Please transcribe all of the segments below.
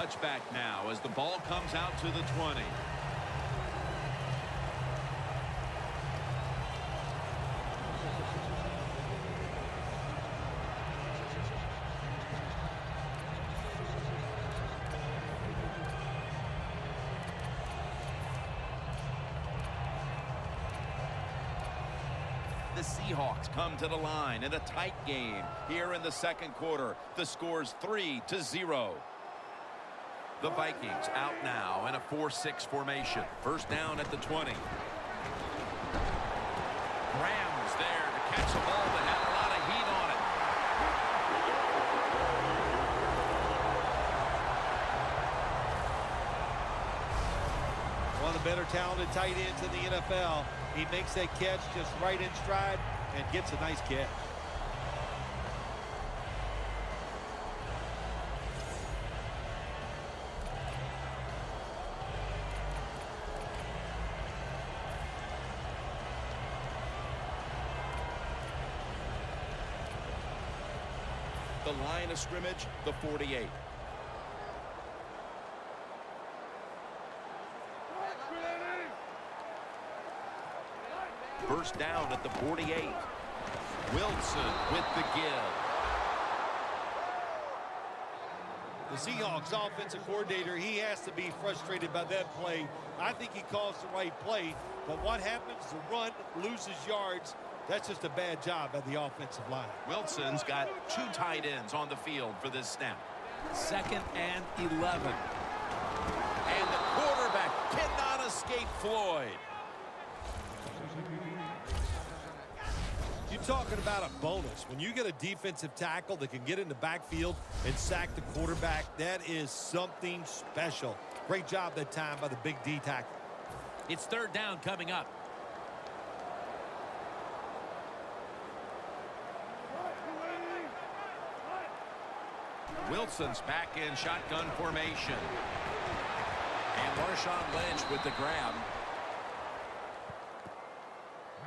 touchback now as the ball comes out to the 20. The Seahawks come to the line in a tight game here in the second quarter. The score's 3-0. The Vikings out now in a 4-6 formation. First down at the 20. Graham's there to catch the ball that had a lot of heat on it. One of the better talented tight ends in the NFL. He makes that catch just right in stride and gets a nice catch. The line of scrimmage, the 48. First down at the 48. Wilson with the give. The Seahawks offensive coordinator, he has to be frustrated by that play. I think he calls the right play, but what happens? The run loses yards. That's just a bad job by the offensive line. Wilson's got 2 tight ends on the field for this snap. 2nd and 11. And the quarterback cannot escape Floyd. You're talking about a bonus. When you get a defensive tackle that can get in the backfield and sack the quarterback, that is something special. Great job that time by the big D tackle. It's third down coming up. Wilson's back in shotgun formation. And Marshawn Lynch with the grab.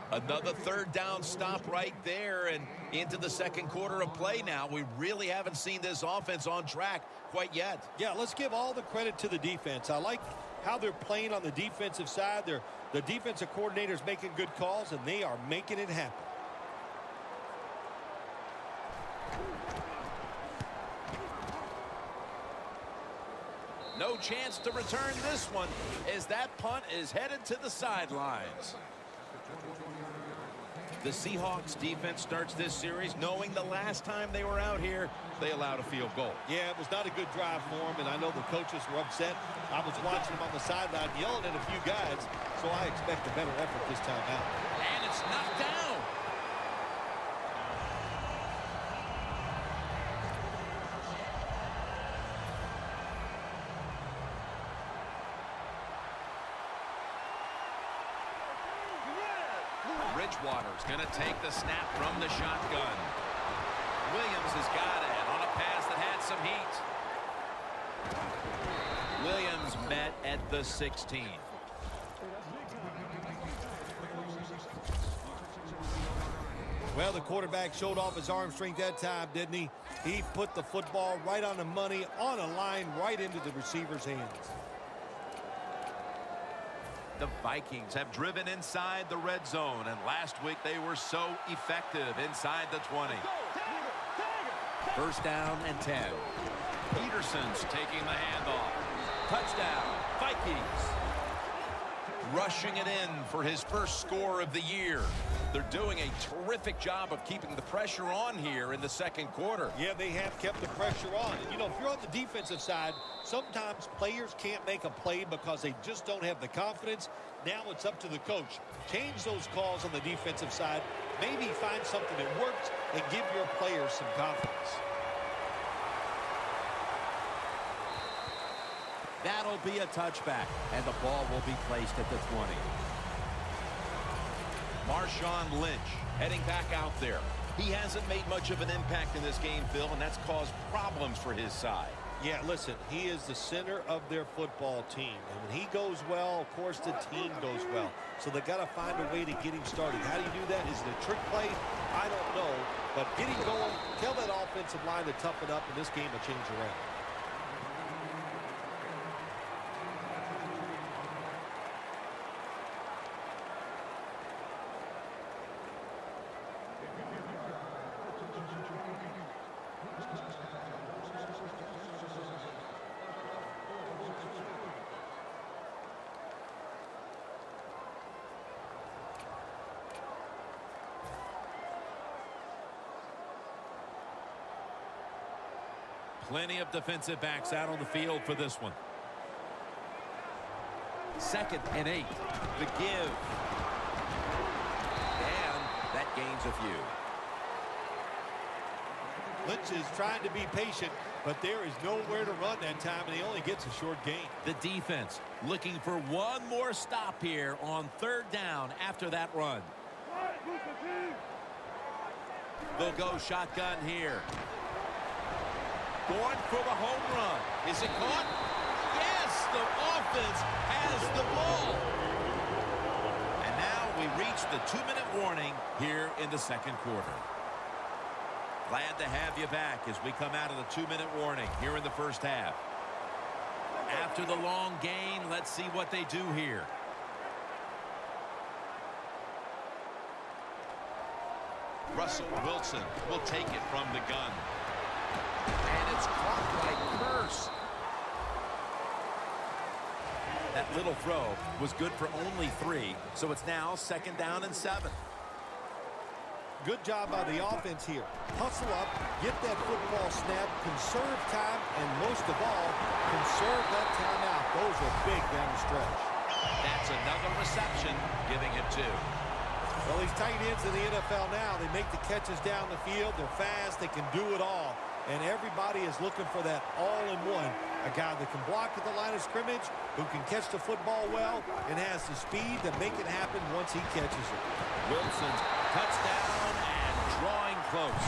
Another third down stop right there and into the second quarter of play now. We really haven't seen this offense on track quite yet. Yeah, let's give all the credit to the defense. I like how they're playing on the defensive side. The defensive coordinator's making good calls, and they are making it happen. No chance to return this one as that punt is headed to the sidelines. The Seahawks defense starts this series knowing the last time they were out here, they allowed a field goal. Yeah, it was not a good drive for them, and I know the coaches were upset. I was watching them on the sideline yelling at a few guys, so I expect a better effort this time out. And it's knocked down. Bridgewater's going to take the snap from the shotgun. Williams has got it on a pass that had some heat. Williams met at the 16. Well, the quarterback showed off his arm strength that time, didn't he? He put the football right on the money, on a line, right into the receiver's hands. The Vikings have driven inside the red zone, and last week they were so effective inside the 20. First down and 10. Peterson's taking the handoff. Touchdown, Vikings. Rushing it in for his first score of the year. They're doing a terrific job of keeping the pressure on here in the second quarter. Yeah, they have kept the pressure on. And, you know, if you're on the defensive side, sometimes players can't make a play because they just don't have the confidence. Now it's up to the coach. Change those calls on the defensive side. Maybe find something that works and give your players some confidence. That'll be a touchback, and the ball will be placed at the 20. Marshawn Lynch heading back out there. He hasn't made much of an impact in this game, Phil, and that's caused problems for his side. Yeah, listen, he is the center of their football team. And when he goes well, of course, the team goes well. So they got to find a way to get him started. How do you do that? Is it a trick play? I don't know. But get him going. Tell that offensive line to toughen up, and this game will change around. Plenty of defensive backs out on the field for this one. 2nd and 8. The give. And that gains a few. Lynch is trying to be patient, but there is nowhere to run that time, and he only gets a short gain. The defense looking for one more stop here on 3rd down after that run. They'll go shotgun here. Going for the home run. Is it caught? Yes, the offense has the ball. And now we reach the 2-minute warning here in the 2nd quarter. Glad to have you back as we come out of the 2-minute warning here in the 1st half. After the long gain, let's see what they do here. Russell Wilson will take it from the gun. And it's caught by Curse. That little throw was good for only 3, so it's now 2nd down and 7. Good job by the offense here. Hustle up, get that football snap, conserve time, and most of all, conserve that timeout. Those are big down the stretch. That's another reception, giving him 2. Well, these tight ends in the NFL now, they make the catches down the field. They're fast. They can do it all. And everybody is looking for that all-in-one. A guy that can block at the line of scrimmage, who can catch the football well, and has the speed to make it happen once he catches it. Wilson's touchdown and drawing close.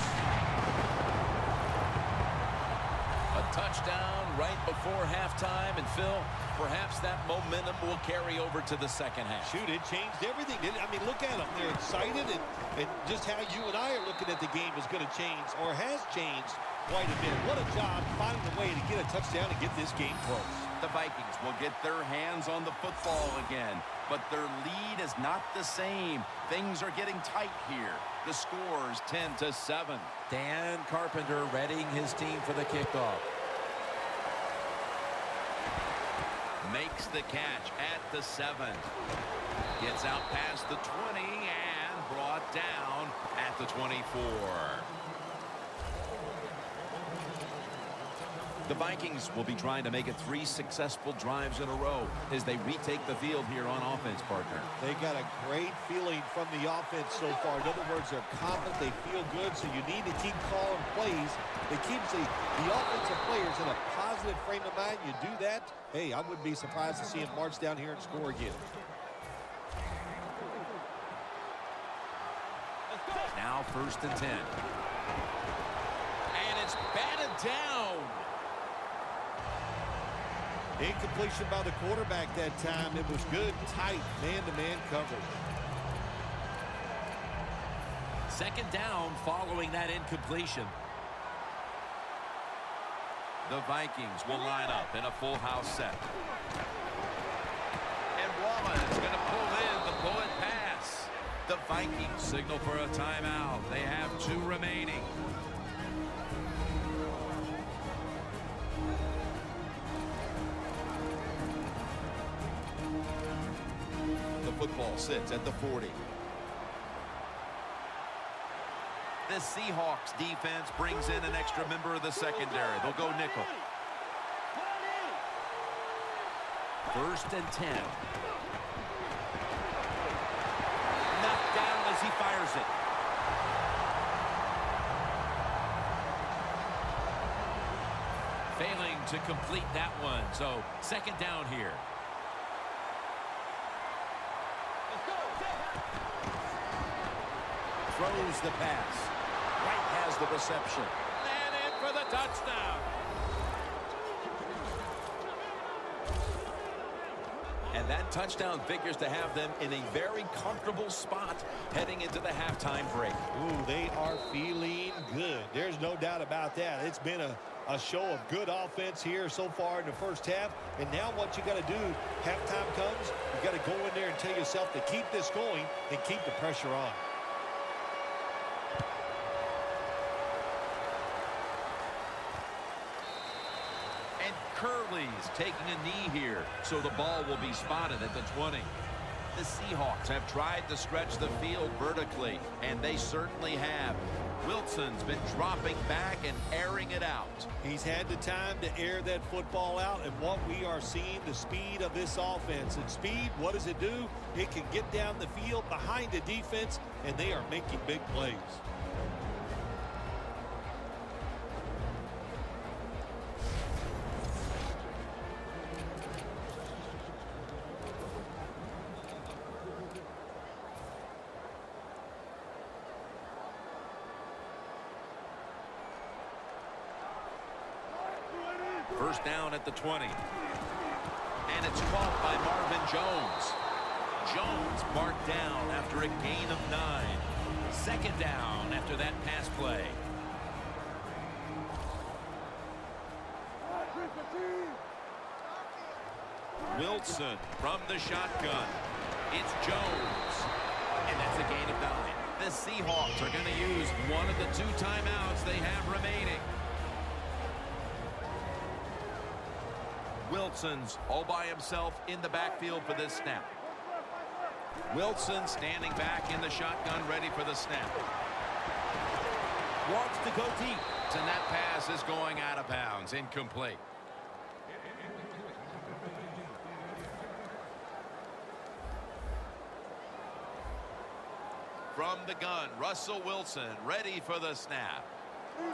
A touchdown right before halftime. And, Phil, perhaps that momentum will carry over to the 2nd half. Shoot, it changed everything, didn't it? I mean, look at them. They're excited, and just how you and I are looking at the game is going to change, or has changed quite a bit. What a job finding a way to get a touchdown and get this game close. The Vikings will get their hands on the football again, but their lead is not the same. Things are getting tight here. The score's 10-7. Dan Carpenter readying his team for the kickoff. Makes the catch at the 7. Gets out past the 20 and brought down at the 24. The Vikings will be trying to make it 3 successful drives in a row as they retake the field here on offense, partner. They got a great feeling from the offense so far. In other words, they're confident, they feel good, so you need to keep calling plays. It keeps the offensive players in a positive frame of mind. You do that, hey, I wouldn't be surprised to see him march down here and score again. Now 1st and 10. And it's batted down. Incompletion by the quarterback that time. It was good, tight, man-to-man coverage. 2nd down following that incompletion. The Vikings will line up in a full house set. And Wallace is going to pull in the bullet pass. The Vikings signal for a timeout. They have 2 remaining. Football sits at the 40. The Seahawks defense brings in an extra member of the secondary. They'll go nickel. 1st and 10. Knocked down as he fires it. Failing to complete that one. So 2nd down here. Throws the pass. Wright has the reception. And in for the touchdown. And that touchdown figures to have them in a very comfortable spot heading into the halftime break. Ooh, they are feeling good. There's no doubt about that. It's been a show of good offense here so far in the 1st half. And now what you got to do, halftime comes, you got to go in there and tell yourself to keep this going and keep the pressure on. Curley's taking a knee here, so the ball will be spotted at the 20. The Seahawks have tried to stretch the field vertically, and they certainly have. Wilson's been dropping back and airing it out. He's had the time to air that football out, and what we are seeing, the speed of this offense. And speed, what does it do? It can get down the field behind the defense, and they are making big plays. First down at the 20. And it's caught by Marvin Jones. Jones marked down after a gain of 9. Second down after that pass play. Wilson from the shotgun. It's Jones. And that's a gain of 9. The Seahawks are going to use one of the 2 timeouts they have remaining. Wilson's all by himself in the backfield for this snap. Wilson standing back in the shotgun, ready for the snap. Wants to go deep, and that pass is going out of bounds, incomplete. From the gun, Russell Wilson ready for the snap.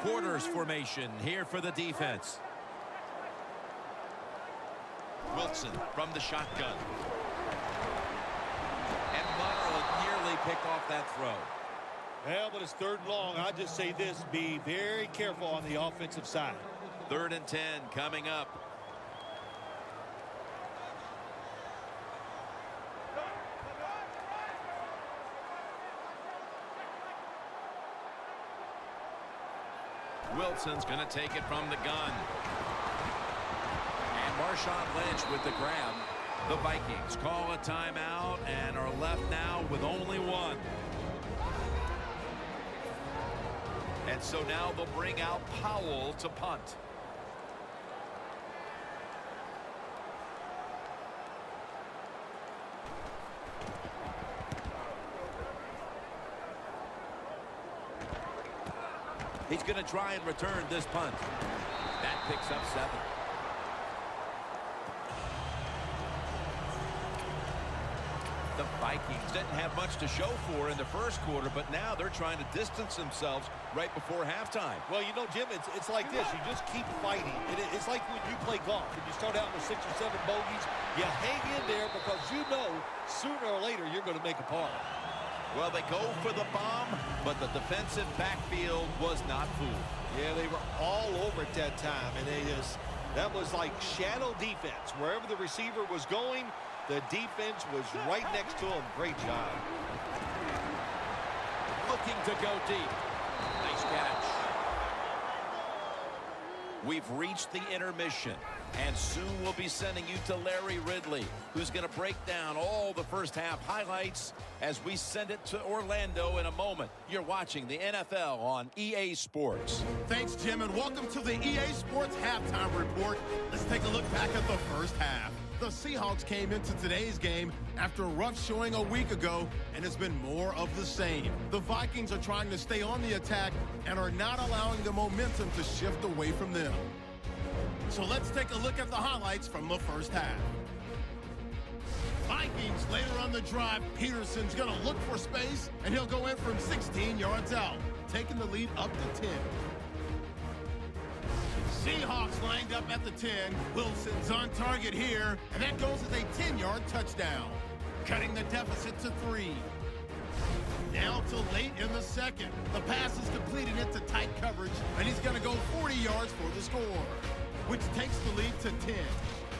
Quarters formation here for the defense. Wilson from the shotgun. And Munner nearly picked off that throw. Well, but it's 3rd and long. I just say this, be very careful on the offensive side. 3rd and 10 coming up. Wilson's going to take it from the gun. Marshawn Lynch with the grab. The Vikings call a timeout and are left now with only 1. And so now they'll bring out Powell to punt. He's going to try and return this punt. That picks up 7. The Vikings didn't have much to show for in the first quarter, but now they're trying to distance themselves right before halftime. Well, you know, Jim, it's like this. You just keep fighting. It's like when you play golf and you start out with 6 or 7 bogeys. You hang in there because you know sooner or later you're going to make a par. Well, they go for the bomb, but the defensive backfield was not fooled. Yeah, they were all over at that time, and that was like shadow defense. Wherever the receiver was going, the defense was right next to him. Great job. Looking to go deep. Nice catch. We've reached the intermission, and soon we'll be sending you to Larry Ridley, who's going to break down all the first half highlights as we send it to Orlando in a moment. You're watching the NFL on EA Sports. Thanks, Jim, and welcome to the EA Sports Halftime Report. Let's take a look back at the first half. The Seahawks came into today's game after a rough showing a week ago, and it's been more of the same. The Vikings are trying to stay on the attack and are not allowing the momentum to shift away from them. So let's take a look at the highlights from the first half. Vikings later on the drive, Peterson's going to look for space, and he'll go in from 16 yards out, taking the lead up to 10. Seahawks lined up at the 10. Wilson's on target here, and that goes as a 10-yard touchdown, cutting the deficit to 3. Now to late in the second. The pass is completed into tight coverage, and he's going to go 40 yards for the score, which takes the lead to 10.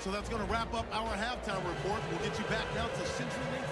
So that's going to wrap up our halftime report. We'll get you back now to CenturyLink